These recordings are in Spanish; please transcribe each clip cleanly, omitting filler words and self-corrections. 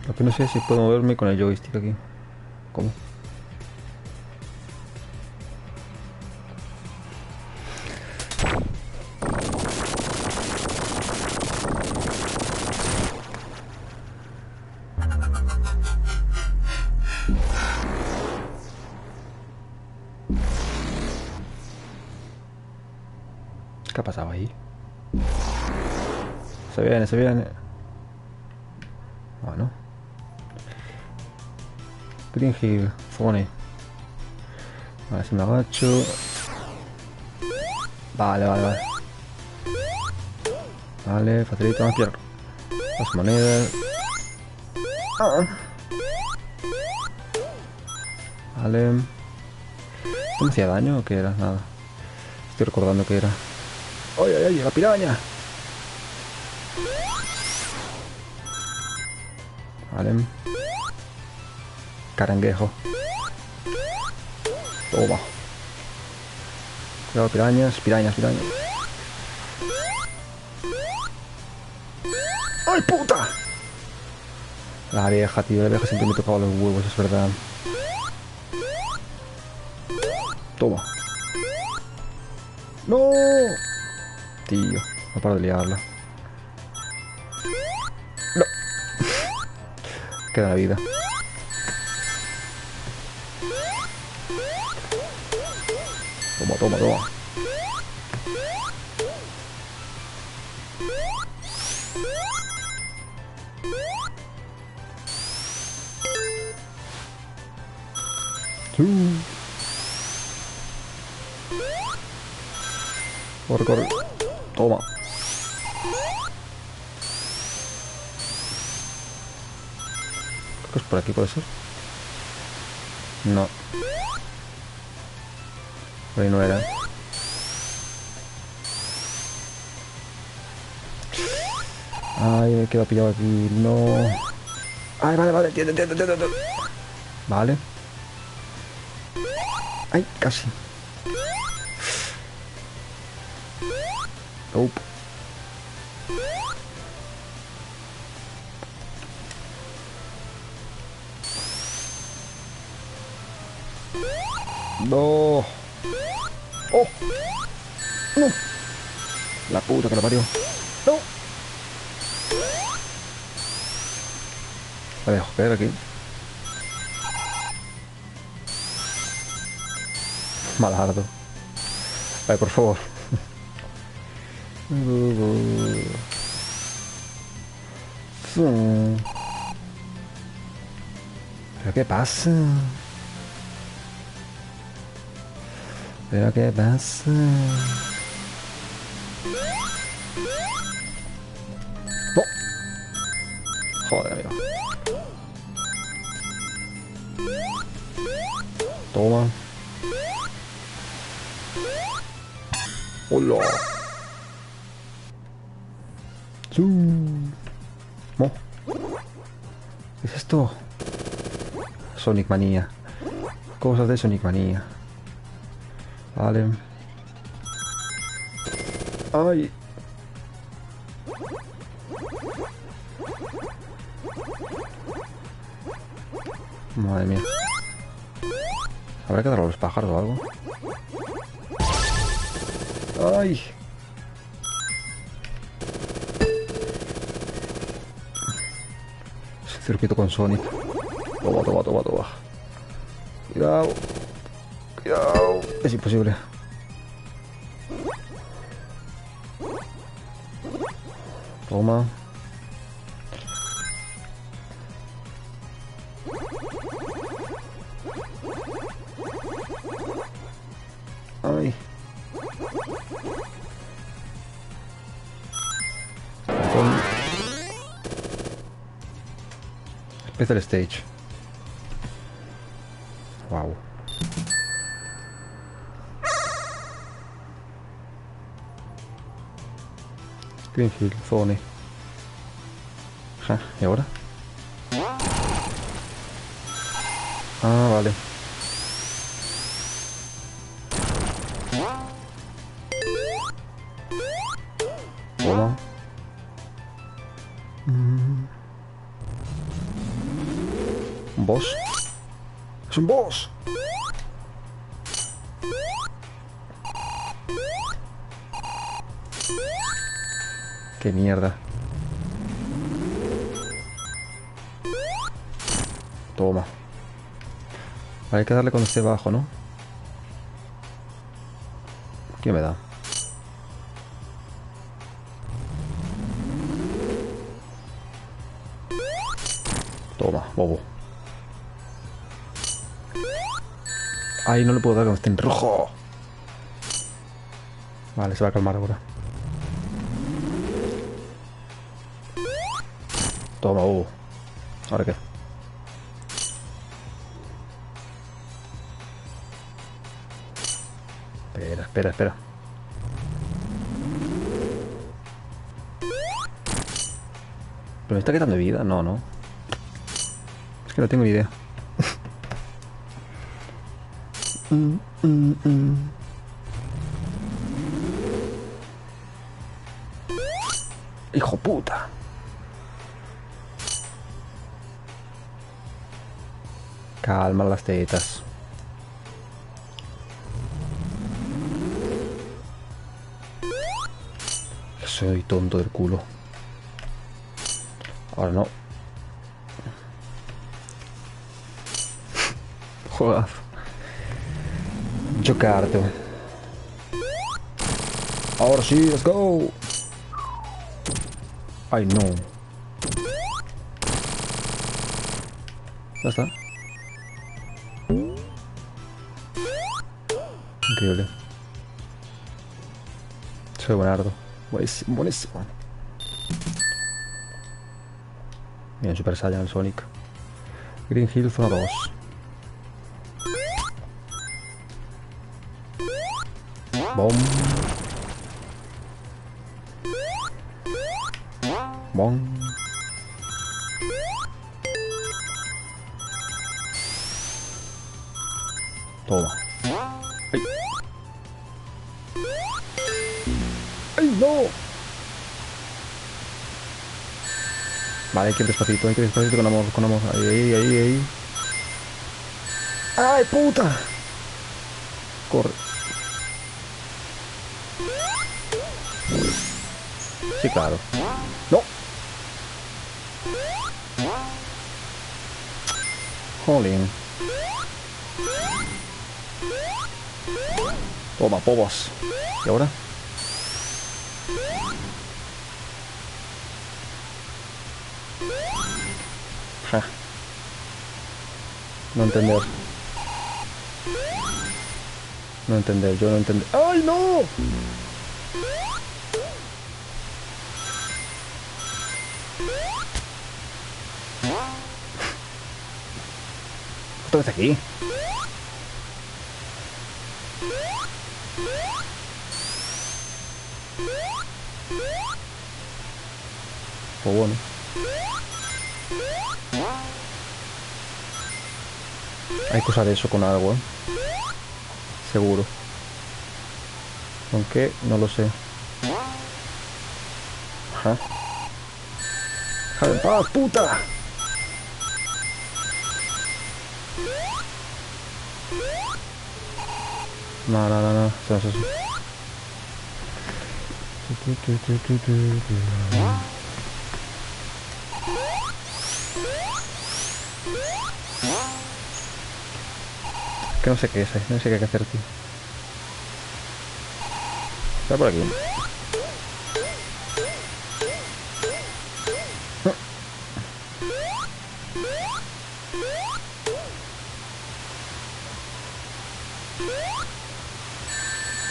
Lo que no sé es si puedo moverme con el joystick aquí. ¿Cómo? ¿Qué ha pasado ahí? Se viene, se viene. Bueno. Green Hill, Fone. Vale, si me agacho. Vale, vale, vale. Vale, facilito, más pierdo. Las monedas. Ah. Vale. ¿Esto me hacía daño o qué era? Nada. Estoy recordando que era. ¡Ay, ay, ay! ¡La piraña! Vale. Caranguejo. Toma. Cuidado, pirañas, pirañas, pirañas. ¡Ay, puta! La vieja, tío. La vieja siempre me tocaba los huevos, es verdad. Toma. ¡No! Tío, no paro de liarla. No. Queda la vida. Toma, toma, toma. Corre, corre. Toma. Creo que es por aquí, puede ser. No. Por ahí no era. Ay, me quedo pillado aquí. No. Ay, vale, vale. Entiendo, entiendo, entiendo, entiendo. Vale. Ay, casi. Nope. No. Oh. No. La puta que la parió. No. La dejo caer aquí. Malardo. Vale, por favor. ¿Pero qué pasa? ¿Pero qué pasa? ¡No! Joder, amigo. Toma. ¡Hola! ¿No? ¿Qué es esto? Sonic Manía. Cosas de Sonic Manía. Vale. ¡Ay! Madre mía. ¿Habrá que darle a los pájaros o algo? ¡Ay! Es un circuito con Sonic. Toma, toma, toma, toma. Cuidado. Cuidado. Es imposible. Toma. Ay. Special Stage. Wow. Greenfield, Zone. Ja, ¿y ahora? Ah, vale. Toma. boss. ¡Es un boss! ¡Qué mierda! Toma. Hay que darle cuando esté bajo, ¿no? ¿Qué me da? Toma, bobo. Ay, no le puedo dar cuando esté en rojo. Vale, se va a calmar ahora. Toma, bobo. ¿Ahora qué? Espera, espera, espera. ¿Pero me está quitando vida? No, no. Es que no tengo ni idea. ¡Hijo puta! Calma las tetas. Soy tonto del culo. Ahora no. Joder. Chocarte. Ahora sí, let's go. Ay, no. Ya está. Increíble. Soy buenardo. Buenísimo, buenísimo. Bien, Super Saiyan el Sonic. Green Hill zona 2. Bom. Bom. Toma. ¡Ay! ¡Ay, no! Vale, hay que ir despacito con amor, con amor. Ahí, ahí, ahí, ahí. ¡Ay, puta! Corre. Sí, claro. ¡No! Jolín. Toma, pobos. ¿Y ahora? Ja. No entender. No entender, yo no entender. ¡Ay, no! ¿Otra vez aquí? Pues bueno. Hay que usar eso con algo, ¿eh? Seguro. Aunque no lo sé. Ajá. ¡Hija de paz, puta! No, no, no, no. Eso. Que no sé qué es, no sé qué hay que hacer, tío. Está por aquí.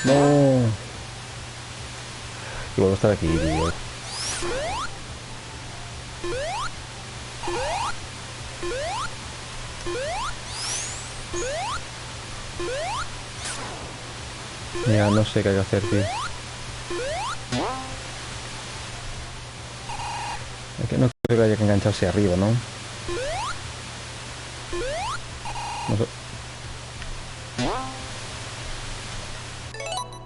No. Y vuelvo a estar aquí, tío. Ya no sé qué hay que hacer, tío. Es que no creo que haya que engancharse arriba, ¿no? No sé.